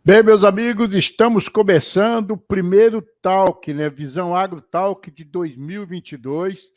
Bem, meus amigos, estamos começando o primeiro Talk, né? Visão Agro Talk de 2022.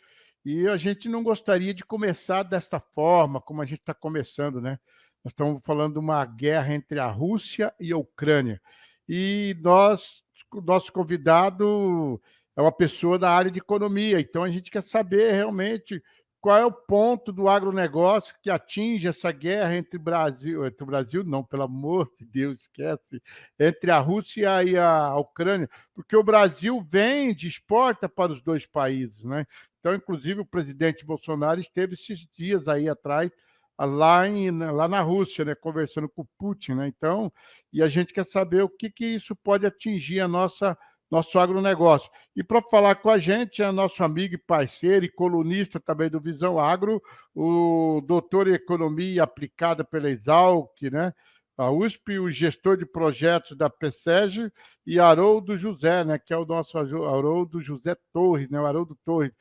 E a gente não gostaria de começar desta forma, como a gente está começando, né? Nós estamos falando de uma guerra entre a Rússia e a Ucrânia. O nosso convidado é uma pessoa da área de economia, então a gente quer saber realmente qual é o ponto do agronegócio que atinge essa guerra entre o Brasil, não, pelo amor de Deus, esquece, entre a Rússia e a Ucrânia, porque o Brasil vende, exporta para os dois países, né? Então, inclusive, o presidente Bolsonaro esteve esses dias aí atrás, lá na Rússia, né, conversando com o Putin, né? Então, e a gente quer saber o que isso pode atingir nosso agronegócio. E para falar com a gente é nosso amigo e parceiro e colunista também do Visão Agro, o doutor em Economia Aplicada pela Exalc, né? A USP, o gestor de projetos da PSEG e Haroldo José, né? Que é o nosso Haroldo José Torres, né? O Haroldo Torres.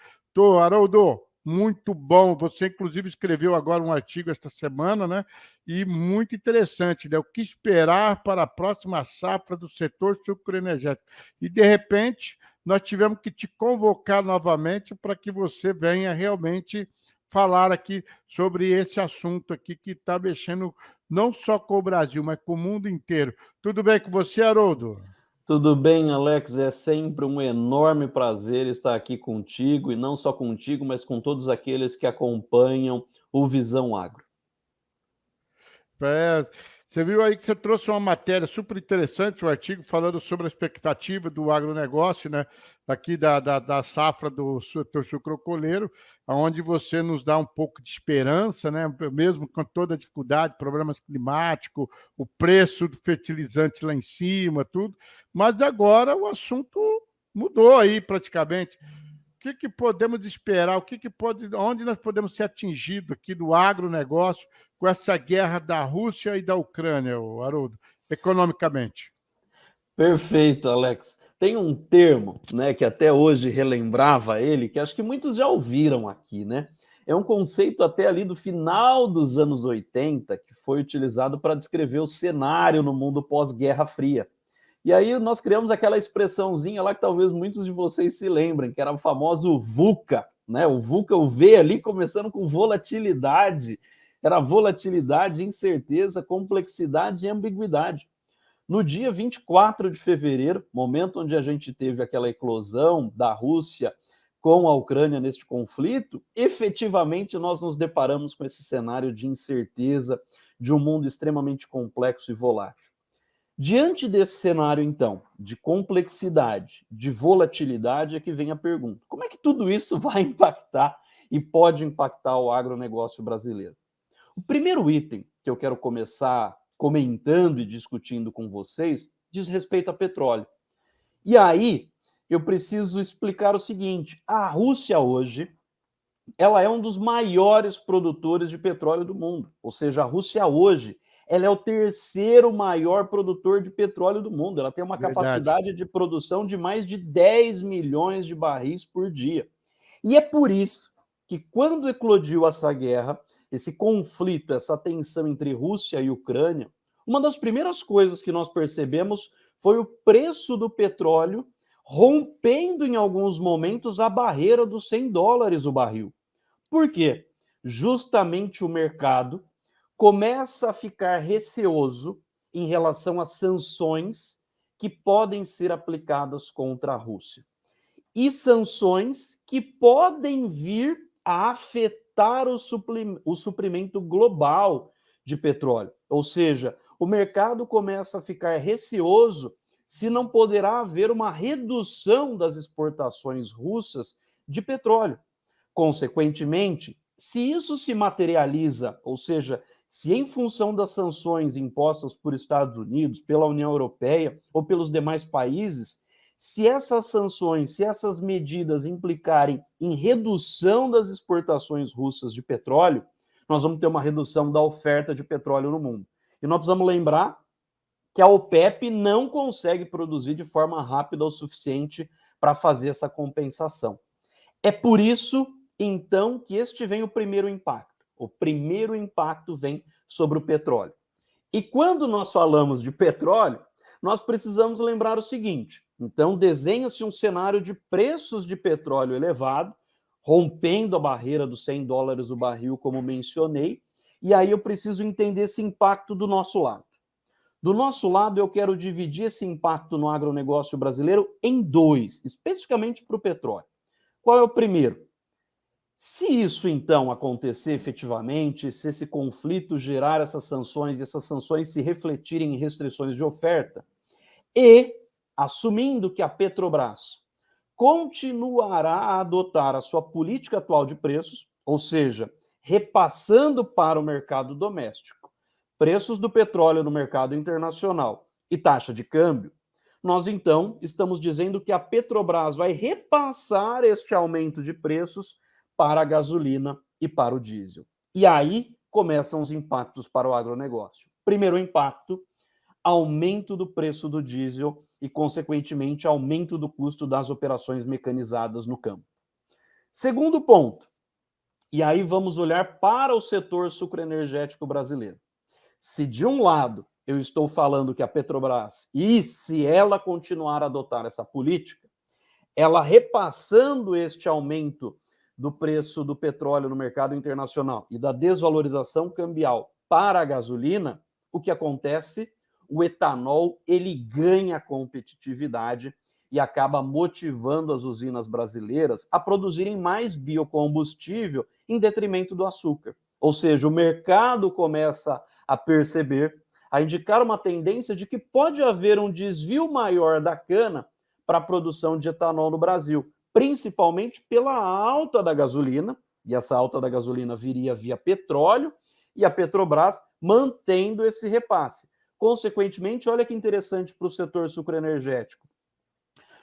Haroldo, muito bom. Você, inclusive, escreveu agora um artigo esta semana, né? E muito interessante, né? O que esperar para a próxima safra do setor sucroenergético. E, de repente, nós tivemos que te convocar novamente para que você venha realmente falar aqui sobre esse assunto aqui que está mexendo não só com o Brasil, mas com o mundo inteiro. Tudo bem com você, Haroldo? Tudo bem, Alex? É sempre um enorme prazer estar aqui contigo, e não só contigo, mas com todos aqueles que acompanham o Visão Agro. É, você viu aí que você trouxe uma matéria super interessante, um artigo falando sobre a expectativa do agronegócio, né? Aqui da safra do setor sucrocoleiro, onde você nos dá um pouco de esperança, né? Mesmo com toda a dificuldade, problemas climáticos, o preço do fertilizante lá em cima, tudo. Mas agora o assunto mudou aí praticamente. O que podemos esperar? Onde nós podemos ser atingidos aqui do agronegócio com essa guerra da Rússia e da Ucrânia, Haroldo, economicamente? Perfeito, Alex. Tem um termo, né, que até hoje relembrava ele, que acho que muitos já ouviram aqui, né? É um conceito até ali do final dos anos 80, que foi utilizado para descrever o cenário no mundo pós-Guerra Fria. E aí nós criamos aquela expressãozinha lá que talvez muitos de vocês se lembrem, que era o famoso VUCA, né? O VUCA, o V ali começando com volatilidade. Era volatilidade, incerteza, complexidade e ambiguidade. No dia 24 de fevereiro, momento onde a gente teve aquela eclosão da Rússia com a Ucrânia neste conflito, efetivamente nós nos deparamos com esse cenário de incerteza, de um mundo extremamente complexo e volátil. Diante desse cenário, então, de complexidade, de volatilidade, é que vem a pergunta: como é que tudo isso vai impactar e pode impactar o agronegócio brasileiro? O primeiro item que eu quero começar comentando e discutindo com vocês diz respeito a petróleo. E aí eu preciso explicar o seguinte: a Rússia hoje ela é um dos maiores produtores de petróleo do mundo. Ou seja, a Rússia hoje ela é o terceiro maior produtor de petróleo do mundo. Ela tem uma Verdade. capacidade de produção de mais de 10 milhões de barris por dia. E é por isso que quando eclodiu essa guerra, esse conflito, essa tensão entre Rússia e Ucrânia, uma das primeiras coisas que nós percebemos foi o preço do petróleo rompendo em alguns momentos a barreira dos $100 o barril. Por quê? Justamente o mercado começa a ficar receoso em relação às sanções que podem ser aplicadas contra a Rússia. E sanções que podem vir a afetar o suprimento global de petróleo. Ou seja, o mercado começa a ficar receoso se não poderá haver uma redução das exportações russas de petróleo. Consequentemente, se isso se materializa, ou seja, se em função das sanções impostas por Estados Unidos, pela União Europeia ou pelos demais países, se essas sanções, se essas medidas implicarem em redução das exportações russas de petróleo, nós vamos ter uma redução da oferta de petróleo no mundo. E nós precisamos lembrar que a OPEP não consegue produzir de forma rápida o suficiente para fazer essa compensação. É por isso, então, que este vem o primeiro impacto. O primeiro impacto vem sobre o petróleo. E quando nós falamos de petróleo, nós precisamos lembrar o seguinte: então, desenha-se um cenário de preços de petróleo elevado, rompendo a barreira dos $100 o barril, como mencionei, e aí eu preciso entender esse impacto do nosso lado. Do nosso lado, eu quero dividir esse impacto no agronegócio brasileiro em dois, especificamente para o petróleo. Qual é o primeiro? Se isso, então, acontecer efetivamente, se esse conflito gerar essas sanções e essas sanções se refletirem em restrições de oferta, e assumindo que a Petrobras continuará a adotar a sua política atual de preços, ou seja, repassando para o mercado doméstico preços do petróleo no mercado internacional e taxa de câmbio, nós então estamos dizendo que a Petrobras vai repassar este aumento de preços para a gasolina e para o diesel. E aí começam os impactos para o agronegócio. Primeiro impacto, aumento do preço do diesel e, consequentemente, aumento do custo das operações mecanizadas no campo. Segundo ponto, e aí vamos olhar para o setor sucroenergético brasileiro. Se de um lado eu estou falando que a Petrobras, e se ela continuar a adotar essa política, ela repassando este aumento do preço do petróleo no mercado internacional e da desvalorização cambial para a gasolina, o que acontece? O etanol ele ganha competitividade e acaba motivando as usinas brasileiras a produzirem mais biocombustível em detrimento do açúcar. Ou seja, o mercado começa a perceber, a indicar uma tendência de que pode haver um desvio maior da cana para a produção de etanol no Brasil, principalmente pela alta da gasolina, e essa alta da gasolina viria via petróleo, e a Petrobras mantendo esse repasse. Consequentemente, olha que interessante para o setor sucroenergético.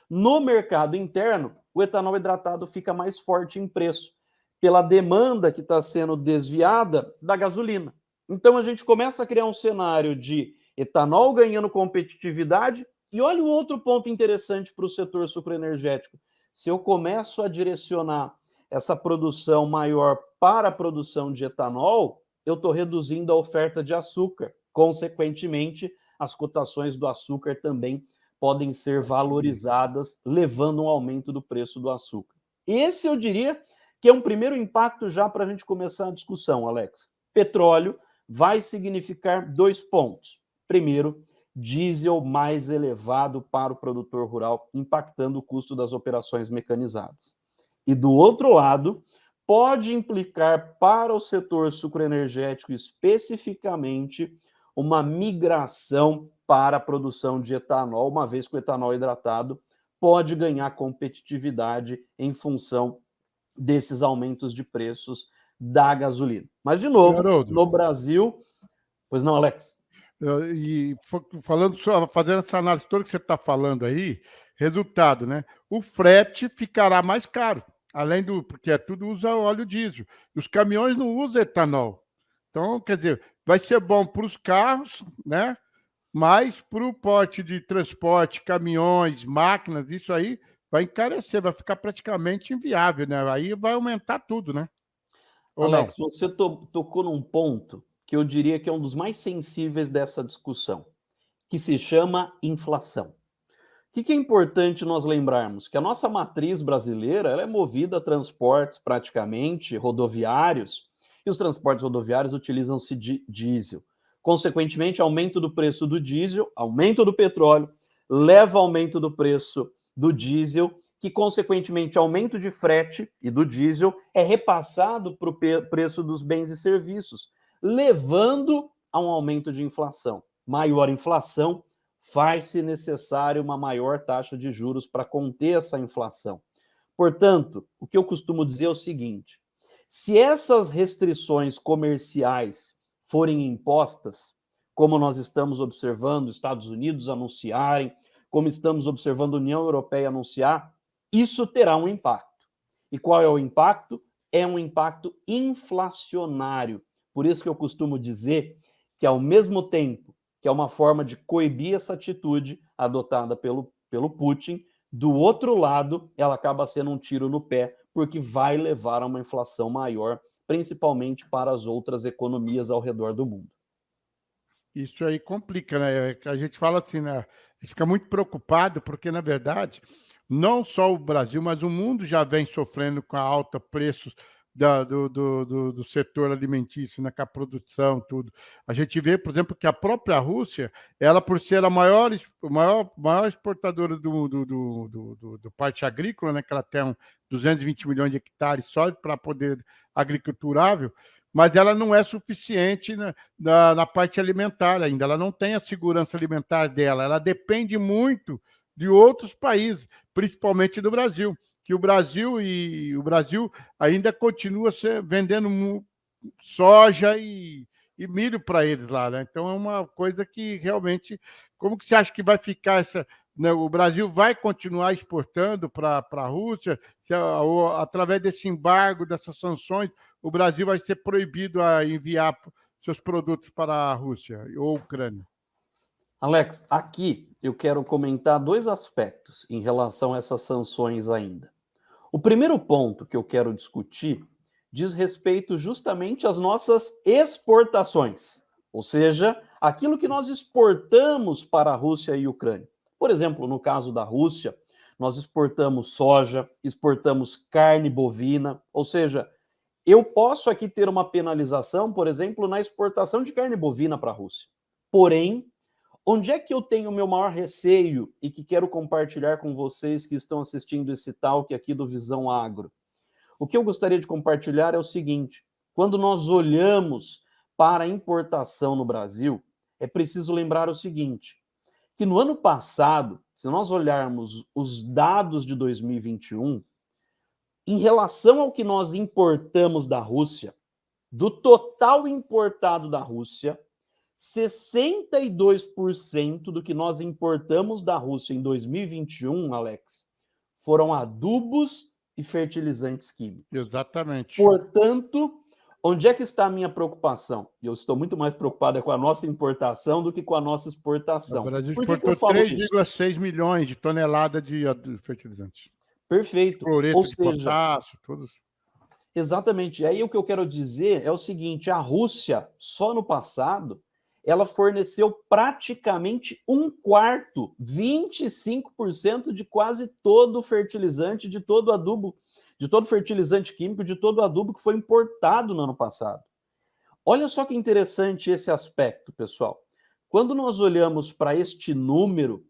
No mercado interno, o etanol hidratado fica mais forte em preço, pela demanda que está sendo desviada da gasolina. Então, a gente começa a criar um cenário de etanol ganhando competitividade. E olha um outro ponto interessante para o setor sucroenergético. Se eu começo a direcionar essa produção maior para a produção de etanol, eu estou reduzindo a oferta de açúcar. Consequentemente, as cotações do açúcar também podem ser valorizadas, levando um aumento do preço do açúcar. Esse, eu diria, que é um primeiro impacto já para a gente começar a discussão, Alex. Petróleo vai significar 2 pontos. Primeiro, diesel mais elevado para o produtor rural, impactando o custo das operações mecanizadas. E do outro lado, pode implicar para o setor sucroenergético especificamente uma migração para a produção de etanol, uma vez que o etanol hidratado pode ganhar competitividade em função desses aumentos de preços da gasolina. Mas, de novo, Haroldo, no Brasil... Pois não, Alex? e falando só, fazendo essa análise toda que você está falando aí, resultado, né? O frete ficará mais caro, além do, porque tudo usa óleo diesel. Os caminhões não usam etanol. Então, quer dizer, vai ser bom para os carros, né? Mas para o porte de transporte, caminhões, máquinas, isso aí vai encarecer, vai ficar praticamente inviável, né? Aí vai aumentar tudo, né? Ou não? Alex, você tocou num ponto que eu diria que é um dos mais sensíveis dessa discussão, que se chama inflação. O que é importante nós lembrarmos? Que a nossa matriz brasileira ela é movida a transportes praticamente rodoviários, e os transportes rodoviários utilizam-se de diesel. Consequentemente, aumento do preço do diesel, aumento do petróleo, leva ao aumento do preço do diesel, que, consequentemente, aumento de frete e do diesel é repassado para o preço dos bens e serviços, levando a um aumento de inflação. Maior inflação, faz-se necessário uma maior taxa de juros para conter essa inflação. Portanto, o que eu costumo dizer é o seguinte: se essas restrições comerciais forem impostas, como nós estamos observando Estados Unidos anunciarem, como estamos observando a União Europeia anunciar, isso terá um impacto. E qual é o impacto? É um impacto inflacionário. Por isso que eu costumo dizer que, ao mesmo tempo que é uma forma de coibir essa atitude adotada pelo Putin, do outro lado, ela acaba sendo um tiro no pé, porque vai levar a uma inflação maior, principalmente para as outras economias ao redor do mundo. Isso aí complica, né? A gente fala assim, né? A gente fica muito preocupado, porque, na verdade, não só o Brasil, mas o mundo já vem sofrendo com a alta preços do setor alimentício, né? Com a produção, tudo. A gente vê, por exemplo, que a própria Rússia, ela, por ser a maior exportadora do parte agrícola, né? Que ela tem 220 milhões de hectares só para poder agriculturável, mas ela não é suficiente, né, na parte alimentar ainda. Ela não tem a segurança alimentar dela. Ela depende muito de outros países, principalmente do Brasil, que o Brasil ainda continua vendendo soja e milho para eles lá, né? Então é uma coisa que realmente, como que você acha que vai ficar essa, né? O Brasil vai continuar exportando para a Rússia, através desse embargo, dessas sanções, o Brasil vai ser proibido a enviar seus produtos para a Rússia ou Ucrânia? Alex, aqui eu quero comentar dois aspectos em relação a essas sanções ainda. O primeiro ponto que eu quero discutir diz respeito justamente às nossas exportações, ou seja, aquilo que nós exportamos para a Rússia e Ucrânia. Por exemplo, no caso da Rússia, nós exportamos soja, exportamos carne bovina, ou seja, eu posso aqui ter uma penalização, por exemplo, na exportação de carne bovina para a Rússia. Porém, onde é que eu tenho o meu maior receio e que quero compartilhar com vocês que estão assistindo esse talk aqui do Visão Agro? O que eu gostaria de compartilhar é o seguinte: quando nós olhamos para a importação no Brasil, é preciso lembrar o seguinte, que no ano passado, se nós olharmos os dados de 2021, em relação ao que nós importamos da Rússia, do total importado da Rússia, 62% do que nós importamos da Rússia em 2021, Alex, foram adubos e fertilizantes químicos. Exatamente. Portanto, onde é que está a minha preocupação? E eu estou muito mais preocupado com a nossa importação do que com a nossa exportação. O Brasil Por que exportou eu falo isso? 3,6 milhões de toneladas de fertilizantes. Perfeito. Cloreto Ou de seja, potássio, todos. exatamente. E aí o que eu quero dizer é o seguinte: a Rússia, só no passado, ela forneceu praticamente um quarto, 25% de quase todo o fertilizante, de todo adubo, de todo fertilizante químico, de todo adubo que foi importado no ano passado. Olha só que interessante esse aspecto, pessoal. Quando nós olhamos para este número,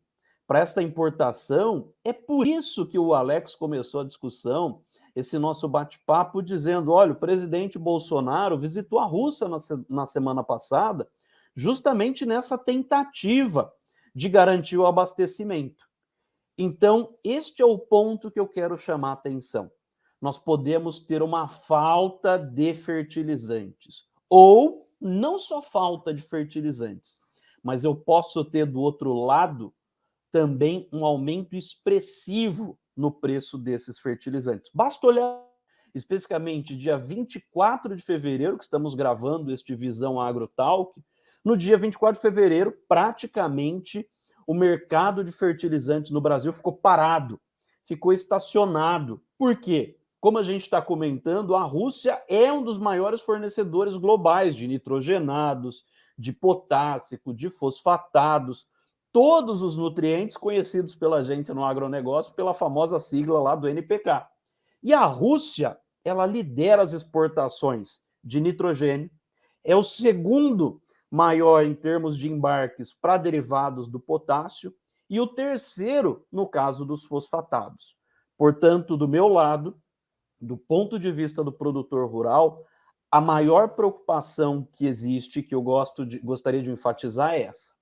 para esta importação, é por isso que o Alex começou a discussão, esse nosso bate-papo, dizendo: olha, o presidente Bolsonaro visitou a Rússia na semana passada, justamente nessa tentativa de garantir o abastecimento. Então, este é o ponto que eu quero chamar a atenção. Nós podemos ter uma falta de fertilizantes, ou não só falta de fertilizantes, mas eu posso ter do outro lado também um aumento expressivo no preço desses fertilizantes. Basta olhar especificamente dia 24 de fevereiro, que estamos gravando este Visão Agro Talk. No dia 24 de fevereiro, praticamente o mercado de fertilizantes no Brasil ficou parado, ficou estacionado. Por quê? Como a gente está comentando, a Rússia é um dos maiores fornecedores globais de nitrogenados, de potássico, de fosfatados, todos os nutrientes conhecidos pela gente no agronegócio pela famosa sigla lá do NPK. E a Rússia, ela lidera as exportações de nitrogênio, é o segundo maior em termos de embarques para derivados do potássio e o terceiro no caso dos fosfatados. Portanto, do meu lado, do ponto de vista do produtor rural, a maior preocupação que existe, que eu gostaria de enfatizar, é essa.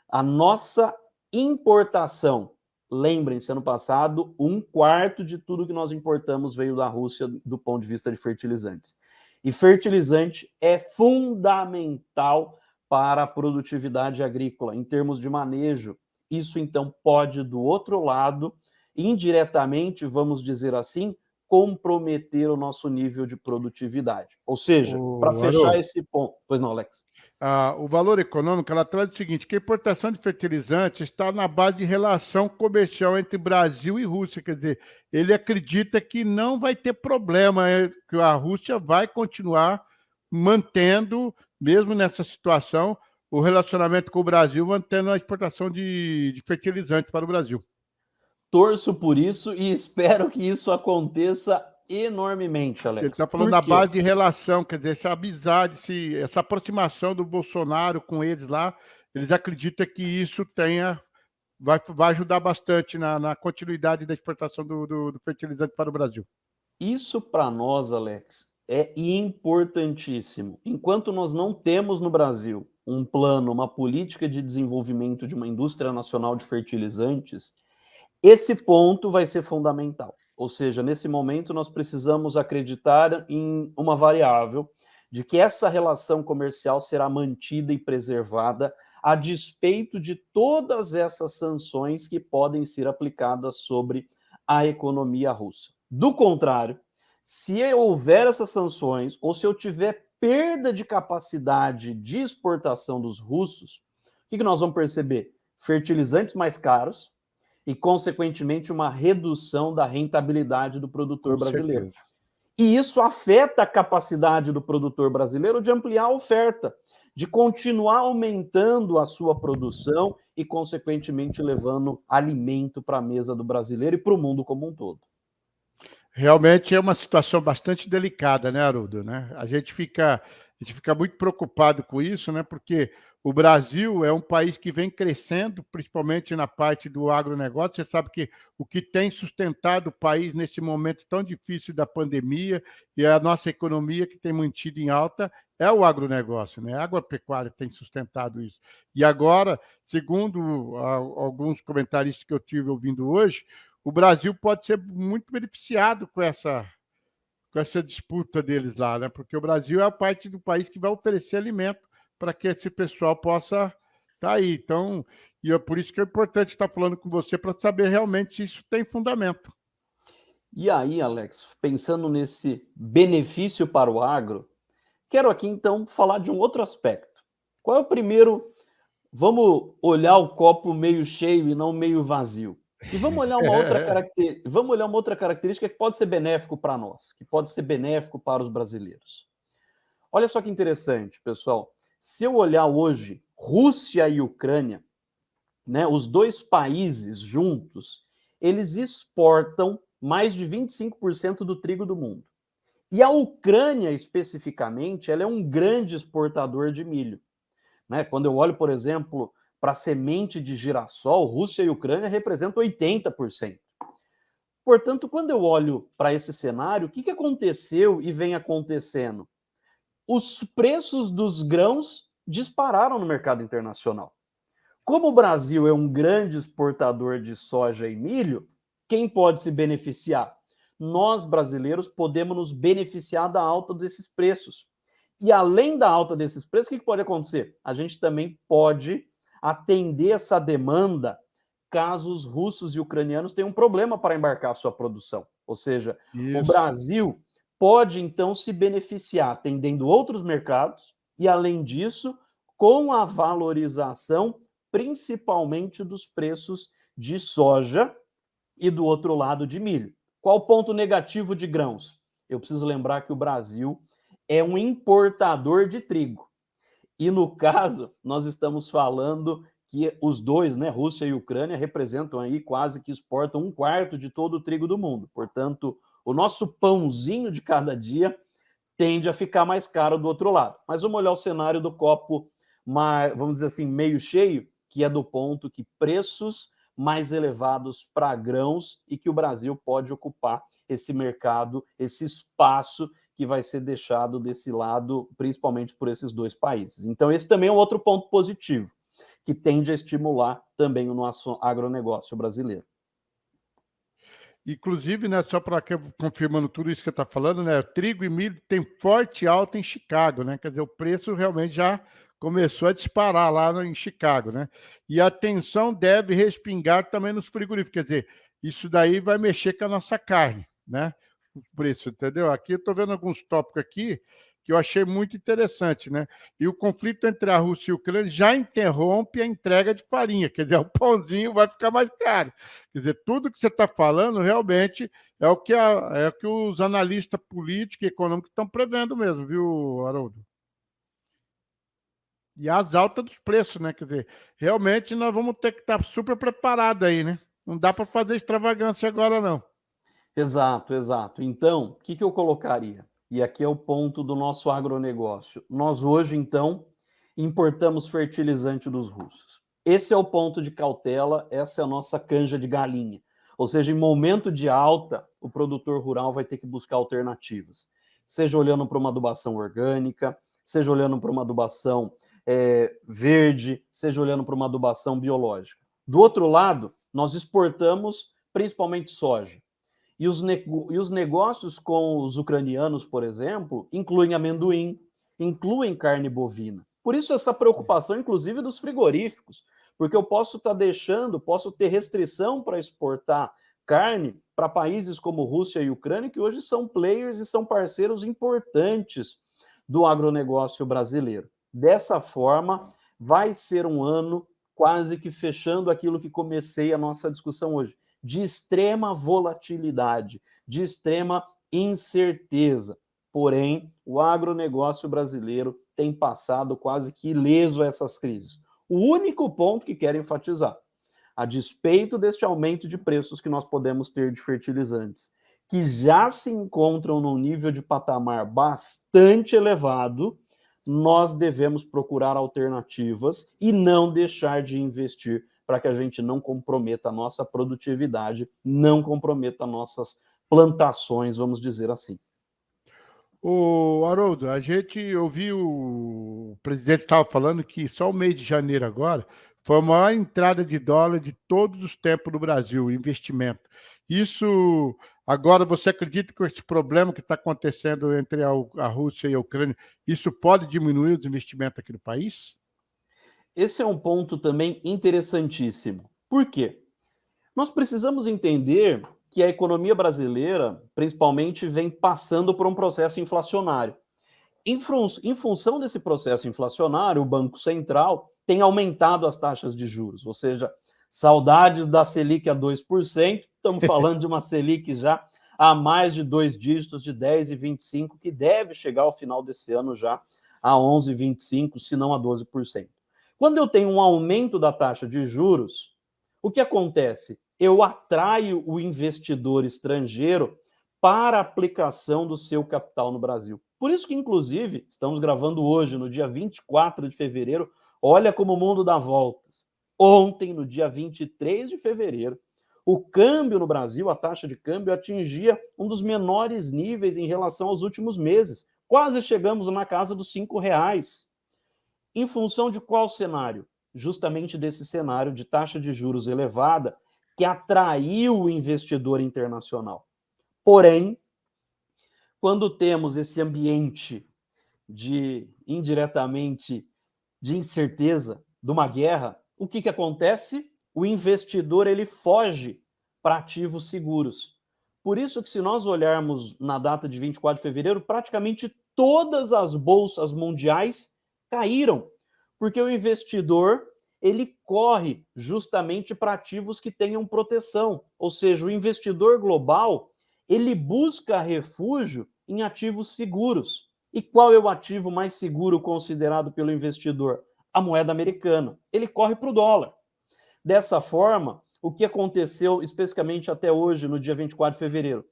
A nossa importação, lembrem-se, ano passado, um quarto de tudo que nós importamos veio da Rússia do ponto de vista de fertilizantes. E fertilizante é fundamental para a produtividade agrícola, em termos de manejo. Isso, então, pode, do outro lado, indiretamente, vamos dizer assim, comprometer o nosso nível de produtividade. Ou seja, para fechar esse ponto... Pois não, Alex? O valor econômico, ela traz o seguinte, que a importação de fertilizantes está na base de relação comercial entre Brasil e Rússia, quer dizer, ele acredita que não vai ter problema, que a Rússia vai continuar mantendo, mesmo nessa situação, o relacionamento com o Brasil, mantendo a exportação de fertilizante para o Brasil. Torço por isso e espero que isso aconteça enormemente, Ele Alex. está falando Por da quê? base de relação, quer dizer, essa amizade, essa aproximação do Bolsonaro com eles lá, eles acreditam que isso vai ajudar bastante na continuidade da exportação do fertilizante para o Brasil. Isso para nós, Alex, é importantíssimo. Enquanto nós não temos no Brasil um plano, uma política de desenvolvimento de uma indústria nacional de fertilizantes, esse ponto vai ser fundamental. Ou seja, nesse momento nós precisamos acreditar em uma variável de que essa relação comercial será mantida e preservada a despeito de todas essas sanções que podem ser aplicadas sobre a economia russa. Do contrário, se houver essas sanções ou se eu tiver perda de capacidade de exportação dos russos, o que nós vamos perceber? Fertilizantes mais caros, e, consequentemente, uma redução da rentabilidade do produtor Com brasileiro. certeza. E isso afeta a capacidade do produtor brasileiro de ampliar a oferta, de continuar aumentando a sua produção e, consequentemente, levando alimento para a mesa do brasileiro e para o mundo como um todo. Realmente é uma situação bastante delicada, né, Haroldo, né? A gente fica muito preocupado com isso, né? Porque o Brasil é um país que vem crescendo, principalmente na parte do agronegócio. Você sabe que o que tem sustentado o país nesse momento tão difícil da pandemia e a nossa economia que tem mantido em alta é o agronegócio, né? A agropecuária tem sustentado isso. E agora, segundo alguns comentaristas que eu tive ouvindo hoje, o Brasil pode ser muito beneficiado com essa disputa deles lá, né? Porque o Brasil é a parte do país que vai oferecer alimento para que esse pessoal possa estar aí. Então, e é por isso que é importante estar falando com você para saber realmente se isso tem fundamento. E aí, Alex, pensando nesse benefício para o agro, quero aqui então falar de um outro aspecto. Qual é o primeiro? Vamos olhar o copo meio cheio e não meio vazio. E vamos olhar uma outra característica que pode ser benéfico para nós, que pode ser benéfico para os brasileiros. Olha só que interessante, pessoal. Se eu olhar hoje Rússia e Ucrânia, né, os dois países juntos, eles exportam mais de 25% do trigo do mundo. E a Ucrânia, especificamente, ela é um grande exportador de milho. Né? Quando eu olho, por exemplo, para a semente de girassol, Rússia e Ucrânia representam 80%. Portanto, quando eu olho para esse cenário, o que aconteceu e vem acontecendo? Os preços dos grãos dispararam no mercado internacional. Como o Brasil é um grande exportador de soja e milho, quem pode se beneficiar? Nós, brasileiros, podemos nos beneficiar da alta desses preços. E além da alta desses preços, o que pode acontecer? A gente também pode atender essa demanda caso os russos e ucranianos tenham um problema para embarcar a sua produção. Ou seja, o Isso. Brasil pode então se beneficiar atendendo outros mercados e, além disso, com a valorização principalmente dos preços de soja e do outro lado de milho. Qual o ponto negativo de grãos? Eu preciso lembrar que o Brasil é um importador de trigo. E no caso, nós estamos falando que os dois, né, Rússia e Ucrânia, representam aí quase que exportam 1/4 de todo o trigo do mundo. Portanto, o nosso pãozinho de cada dia tende a ficar mais caro do outro lado. Mas vamos olhar o cenário do copo, vamos dizer assim, meio cheio, que é do ponto que preços mais elevados para grãos e que o Brasil pode ocupar esse mercado, esse espaço que vai ser deixado desse lado, principalmente por esses dois países. Então, esse também é um outro ponto positivo, que tende a estimular também o nosso agronegócio brasileiro. Inclusive, né, só para confirmando tudo isso que você está falando, né, trigo e milho tem forte alta em Chicago, né? Quer dizer, o preço realmente já começou a disparar lá em Chicago, né? E a tensão deve respingar também nos frigoríficos, quer dizer, isso daí vai mexer com a nossa carne, né? O preço, entendeu? Aqui eu estou vendo alguns tópicos aqui que eu achei muito interessante, né? E o conflito entre a Rússia e a Ucrânia já interrompe a entrega de farinha, quer dizer, o pãozinho vai ficar mais caro. Quer dizer, tudo que você está falando realmente é o que os analistas políticos e econômicos estão prevendo mesmo, viu, Haroldo? E as altas dos preços, né? Quer dizer, realmente nós vamos ter que estar super preparados aí, né? Não dá para fazer extravagância agora, não. Exato, exato. Então, o que que eu colocaria? E aqui é o ponto do nosso agronegócio. Nós hoje, então, importamos fertilizante dos russos. Esse é o ponto de cautela, essa é a nossa canja de galinha. Ou seja, em momento de alta, o produtor rural vai ter que buscar alternativas. Seja olhando para uma adubação orgânica, seja olhando para uma adubação verde, seja olhando para uma adubação biológica. Do outro lado, nós exportamos principalmente soja. E os negócios com os ucranianos, por exemplo, incluem amendoim, incluem carne bovina. Por isso, essa preocupação, inclusive, dos frigoríficos, porque eu posso estar posso ter restrição para exportar carne para países como Rússia e Ucrânia, que hoje são players e são parceiros importantes do agronegócio brasileiro. Dessa forma, vai ser um ano quase que fechando aquilo que comecei a nossa discussão hoje, de extrema volatilidade, de extrema incerteza. Porém, o agronegócio brasileiro tem passado quase que ileso a essas crises. O único ponto que quero enfatizar, a despeito deste aumento de preços que nós podemos ter de fertilizantes, que já se encontram num nível de patamar bastante elevado, nós devemos procurar alternativas e não deixar de investir para que a gente não comprometa a nossa produtividade, não comprometa nossas plantações, vamos dizer assim. O Haroldo, a gente ouviu o presidente estava falando que só o mês de janeiro agora foi a maior entrada de dólar de todos os tempos no Brasil, investimento. Isso, agora você acredita que esse problema que está acontecendo entre a Rússia e a Ucrânia, isso pode diminuir os investimentos aqui no país? Esse é um ponto também interessantíssimo. Por quê? Nós precisamos entender que a economia brasileira, principalmente, vem passando por um processo inflacionário. Em função desse processo inflacionário, o Banco Central tem aumentado as taxas de juros, ou seja, saudades da Selic a 2%, estamos falando de uma Selic já a mais de 2 dígitos, de 10,25, que deve chegar ao final desse ano já a 11,25, se não a 12%. Quando eu tenho um aumento da taxa de juros, o que acontece? Eu atraio o investidor estrangeiro para a aplicação do seu capital no Brasil. Por isso que, inclusive, estamos gravando hoje, no dia 24 de fevereiro, olha como o mundo dá voltas. Ontem, no dia 23 de fevereiro, o câmbio no Brasil, a taxa de câmbio, atingia um dos menores níveis em relação aos últimos meses. Quase chegamos na casa dos R$ 5. Em função de qual cenário? Justamente desse cenário de taxa de juros elevada que atraiu o investidor internacional. Porém, quando temos esse ambiente indiretamente, de incerteza, de uma guerra, o que acontece? O investidor ele foge para ativos seguros. Por isso que, se nós olharmos na data de 24 de fevereiro, praticamente todas as bolsas mundiais caíram, porque o investidor ele corre justamente para ativos que tenham proteção, ou seja, o investidor global ele busca refúgio em ativos seguros. E qual é o ativo mais seguro considerado pelo investidor? A moeda americana. Ele corre para o dólar. Dessa forma, o que aconteceu especificamente até hoje, no dia 24 de fevereiro?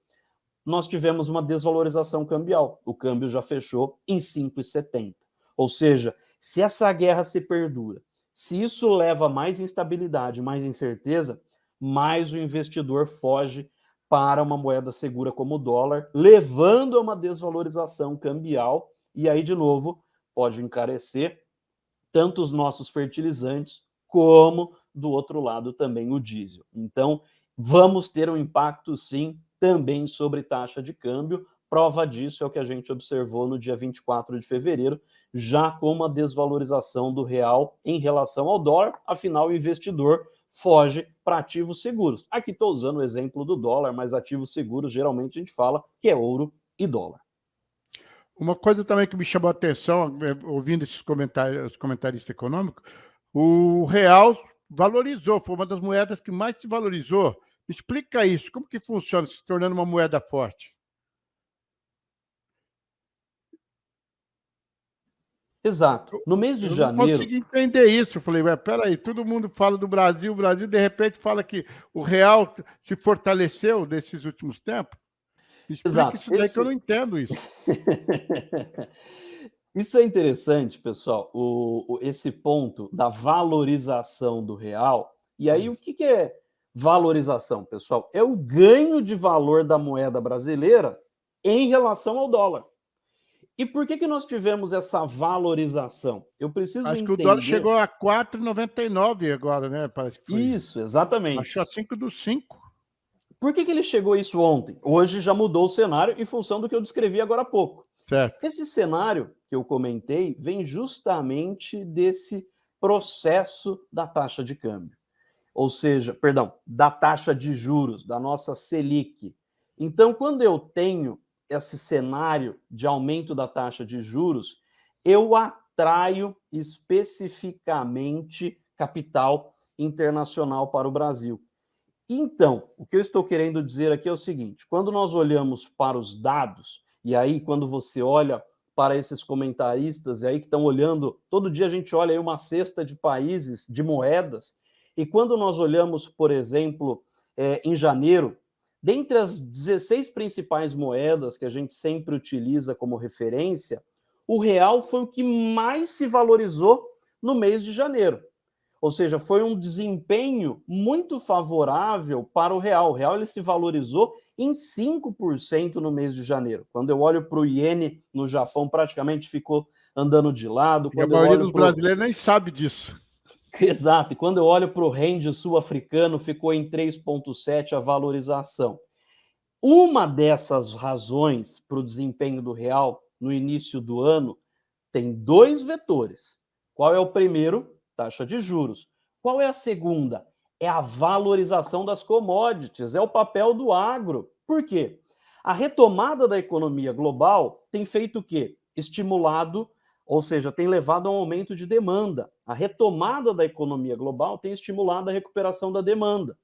Nós tivemos uma desvalorização cambial. O câmbio já fechou em 5,70. Ou seja, se essa guerra se perdura, se isso leva a mais instabilidade, mais incerteza, mais o investidor foge para uma moeda segura como o dólar, levando a uma desvalorização cambial, e aí, de novo, pode encarecer tanto os nossos fertilizantes, como, do outro lado, também o diesel. Então, vamos ter um impacto, sim, também sobre taxa de câmbio. Prova disso é o que a gente observou no dia 24 de fevereiro, já com uma desvalorização do real em relação ao dólar, afinal, o investidor foge para ativos seguros. Aqui estou usando o exemplo do dólar, mas ativos seguros, geralmente a gente fala que é ouro e dólar. Uma coisa também que me chamou a atenção, ouvindo esses comentários, os comentaristas econômicos, o real valorizou, foi uma das moedas que mais se valorizou. Me explica isso, como que funciona, se tornando uma moeda forte? Exato. No mês de Eu não janeiro, consegui entender isso. Eu falei, peraí, todo mundo fala do Brasil, o Brasil de repente fala que o real se fortaleceu nesses últimos tempos. Explica exato. isso daí que eu não entendo isso. Isso é interessante, pessoal, esse ponto da valorização do real. E aí, o que é valorização, pessoal? É o ganho de valor da moeda brasileira em relação ao dólar. E por que nós tivemos essa valorização? Eu preciso Acho que o dólar entender. chegou a 4,99 agora, né? Parece que foi. Isso, exatamente. Baixou a 5 dos 5. Por que ele chegou a isso ontem? Hoje já mudou o cenário em função do que eu descrevi agora há pouco. Certo. Esse cenário que eu comentei vem justamente desse processo da taxa de câmbio, ou seja, perdão, da taxa de juros, da nossa Selic. Então, quando eu tenho esse cenário de aumento da taxa de juros, eu atraio especificamente capital internacional para o Brasil. Então, o que eu estou querendo dizer aqui é o seguinte: quando nós olhamos para os dados, e aí quando você olha para esses comentaristas, e aí que estão olhando, todo dia a gente olha aí uma cesta de países, de moedas, e quando nós olhamos, por exemplo, em janeiro, dentre as 16 principais moedas que a gente sempre utiliza como referência, o real foi o que mais se valorizou no mês de janeiro. Ou seja, foi um desempenho muito favorável para o real. O real ele se valorizou em 5% no mês de janeiro. Quando eu olho para o iene no Japão, praticamente ficou andando de lado. E a Quando eu maioria olho dos para o... brasileiros nem sabe disso. Exato. E quando eu olho para o rende sul-africano, ficou em 3,7 a valorização. Uma dessas razões para o desempenho do real no início do ano tem dois vetores. Qual é o primeiro? Taxa de juros. Qual é a segunda? É a valorização das commodities, é o papel do agro. Por quê? A retomada da economia global tem feito o quê? Estimulado, ou seja, tem levado a um aumento de demanda. A retomada da economia global tem estimulado a recuperação da demanda,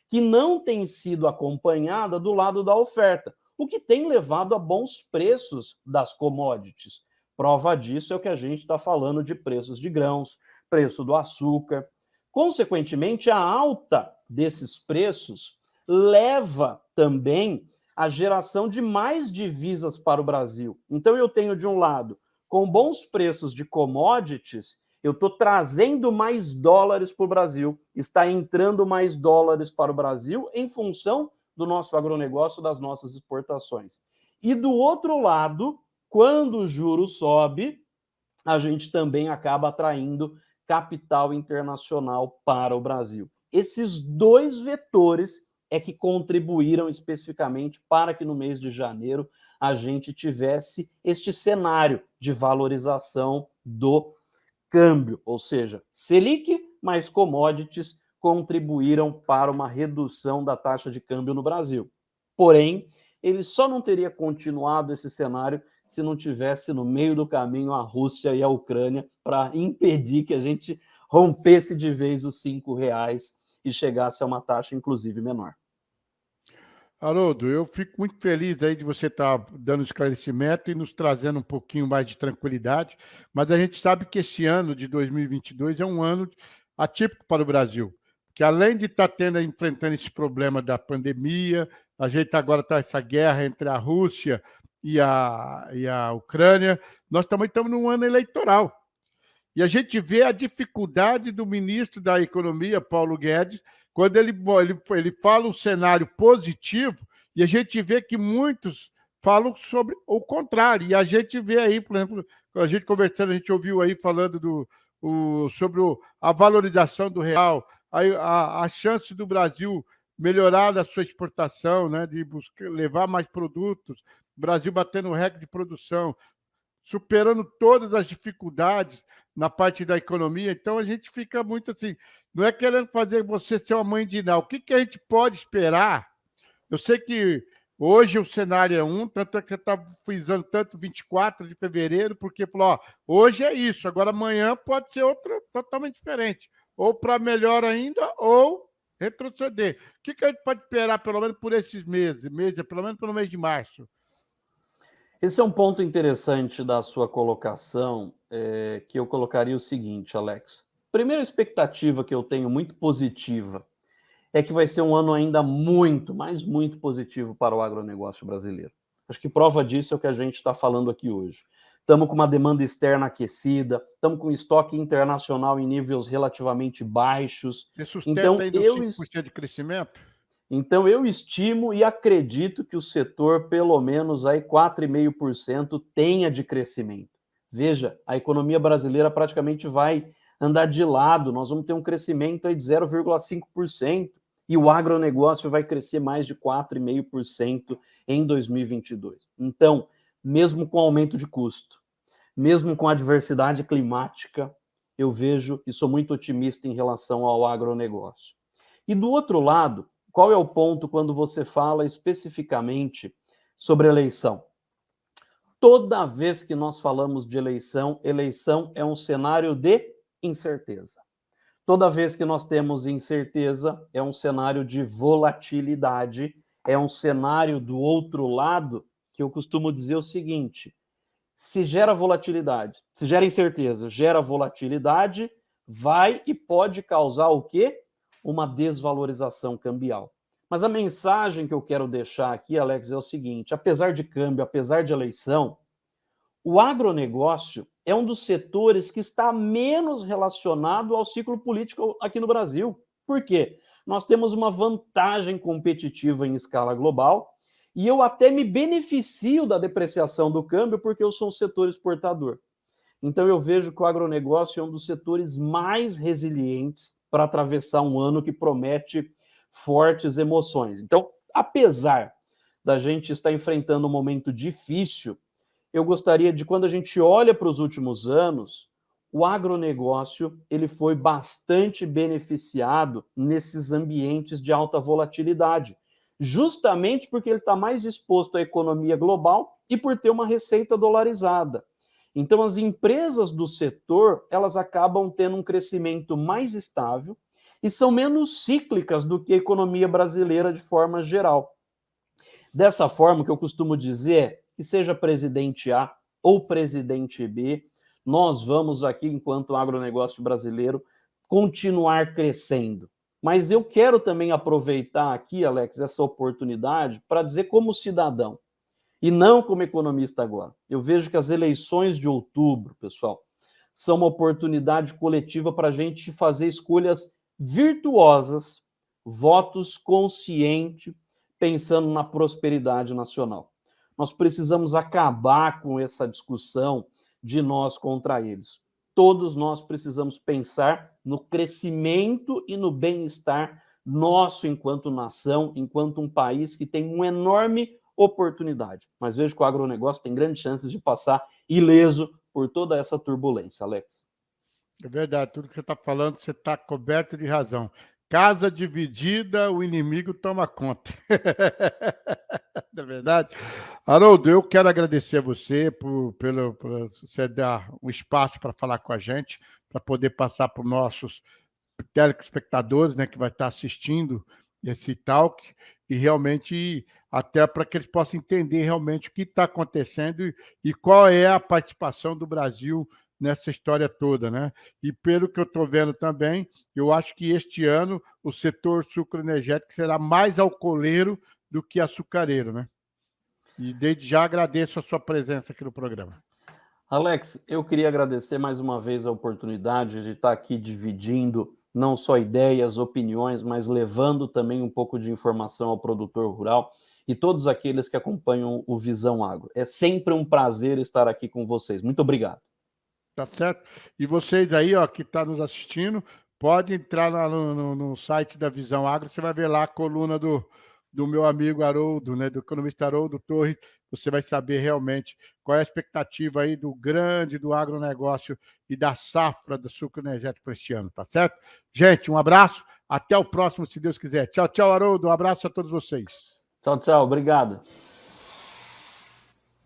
que não tem sido acompanhada do lado da oferta, o que tem levado a bons preços das commodities. Prova disso é o que a gente está falando de preços de grãos, preço do açúcar. Consequentemente, a alta desses preços leva também à geração de mais divisas para o Brasil. Então, eu tenho, de um lado, com bons preços de commodities, eu estou trazendo mais dólares para o Brasil, está entrando mais dólares para o Brasil em função do nosso agronegócio, das nossas exportações. E do outro lado, quando o juro sobe, a gente também acaba atraindo capital internacional para o Brasil. Esses dois vetores é que contribuíram especificamente para que no mês de janeiro a gente tivesse este cenário de valorização do câmbio, ou seja, Selic mais commodities contribuíram para uma redução da taxa de câmbio no Brasil. Porém, ele só não teria continuado esse cenário se não tivesse no meio do caminho a Rússia e a Ucrânia para impedir que a gente rompesse de vez os R$ 5 e chegasse a uma taxa, inclusive, menor. Haroldo, eu fico muito feliz aí de você estar dando esclarecimento e nos trazendo um pouquinho mais de tranquilidade, mas a gente sabe que esse ano de 2022 é um ano atípico para o Brasil, que além de estar enfrentando esse problema da pandemia, a gente agora está essa guerra entre a Rússia e a Ucrânia, nós também estamos num ano eleitoral. E a gente vê a dificuldade do ministro da Economia, Paulo Guedes, quando ele fala um cenário positivo, e a gente vê que muitos falam sobre o contrário. E a gente vê aí, por exemplo, a gente conversando, a gente ouviu aí falando sobre a valorização do real, a chance do Brasil melhorar a sua exportação, né, de levar mais produtos, o Brasil batendo recorde de produção, superando todas as dificuldades na parte da economia. Então, a gente fica muito assim, não é querendo fazer você ser uma mãe de Ná. O que a gente pode esperar? Eu sei que hoje o cenário é um, tanto é que você está frisando tanto 24 de fevereiro, porque falou, ó, hoje é isso, agora amanhã pode ser outra totalmente diferente. Ou para melhor ainda, ou retroceder. O que a gente pode esperar, pelo menos por esses meses, pelo menos pelo mês de março? Esse é um ponto interessante da sua colocação, que eu colocaria o seguinte, Alex. Primeira expectativa que eu tenho muito positiva é que vai ser um ano ainda muito, mas muito positivo para o agronegócio brasileiro. Acho que prova disso é o que a gente está falando aqui hoje. Estamos com uma demanda externa aquecida, estamos com estoque internacional em níveis relativamente baixos. Você sustenta ainda os 5% de crescimento? Então, eu estimo e acredito que o setor, pelo menos aí 4,5% tenha de crescimento. Veja, a economia brasileira praticamente vai andar de lado, nós vamos ter um crescimento aí de 0,5% e o agronegócio vai crescer mais de 4,5% em 2022. Então, mesmo com aumento de custo, mesmo com a adversidade climática, eu vejo e sou muito otimista em relação ao agronegócio. E do outro lado, qual é o ponto quando você fala especificamente sobre eleição? Toda vez que nós falamos de eleição, eleição é um cenário de incerteza. Toda vez que nós temos incerteza, é um cenário de volatilidade, é um cenário do outro lado, que eu costumo dizer o seguinte: se gera volatilidade, se gera incerteza, gera volatilidade, vai e pode causar o quê? Uma desvalorização cambial. Mas a mensagem que eu quero deixar aqui, Alex, é o seguinte: apesar de câmbio, apesar de eleição, o agronegócio é um dos setores que está menos relacionado ao ciclo político aqui no Brasil. Por quê? Nós temos uma vantagem competitiva em escala global e eu até me beneficio da depreciação do câmbio porque eu sou um setor exportador. Então eu vejo que o agronegócio é um dos setores mais resilientes para atravessar um ano que promete fortes emoções. Então, apesar da gente estar enfrentando um momento difícil, eu gostaria de, quando a gente olha para os últimos anos, o agronegócio ele foi bastante beneficiado nesses ambientes de alta volatilidade, justamente porque ele está mais exposto à economia global e por ter uma receita dolarizada. Então, as empresas do setor, elas acabam tendo um crescimento mais estável e são menos cíclicas do que a economia brasileira de forma geral. Dessa forma, o que eu costumo dizer é que seja presidente A ou presidente B, nós vamos aqui, enquanto agronegócio brasileiro, continuar crescendo. Mas eu quero também aproveitar aqui, Alex, essa oportunidade para dizer como cidadão, e não como economista agora. Eu vejo que as eleições de outubro, pessoal, são uma oportunidade coletiva para a gente fazer escolhas virtuosas, votos conscientes, pensando na prosperidade nacional. Nós precisamos acabar com essa discussão de nós contra eles. Todos nós precisamos pensar no crescimento e no bem-estar nosso enquanto nação, enquanto um país que tem uma enorme oportunidade. Mas vejo que o agronegócio tem grandes chances de passar ileso por toda essa turbulência, Alex. É verdade, tudo que você está falando, você está coberto de razão. Casa dividida, o inimigo toma conta. Não é verdade? Haroldo, eu quero agradecer a você por você dar um espaço para falar com a gente, para poder passar para os nossos telespectadores, né, que vai estar assistindo esse talk, e realmente até para que eles possam entender realmente o que está acontecendo e qual é a participação do Brasil nessa história toda, né? E pelo que eu estou vendo também, eu acho que este ano o setor sucroenergético será mais alcooleiro do que açucareiro, né? E desde já agradeço a sua presença aqui no programa. Alex, eu queria agradecer mais uma vez a oportunidade de estar aqui dividindo não só ideias, opiniões, mas levando também um pouco de informação ao produtor rural e todos aqueles que acompanham o Visão Agro. É sempre um prazer estar aqui com vocês. Muito obrigado. Tá certo? E vocês aí, ó, que estão nos assistindo, pode entrar lá no site da Visão Agro, você vai ver lá a coluna do meu amigo Haroldo, né, do economista Haroldo Torres, você vai saber realmente qual é a expectativa aí do agronegócio e da safra do sucro energético para este ano, tá certo? Gente, um abraço, até o próximo, se Deus quiser. Tchau, tchau, Haroldo, um abraço a todos vocês. Tchau, tchau, obrigado.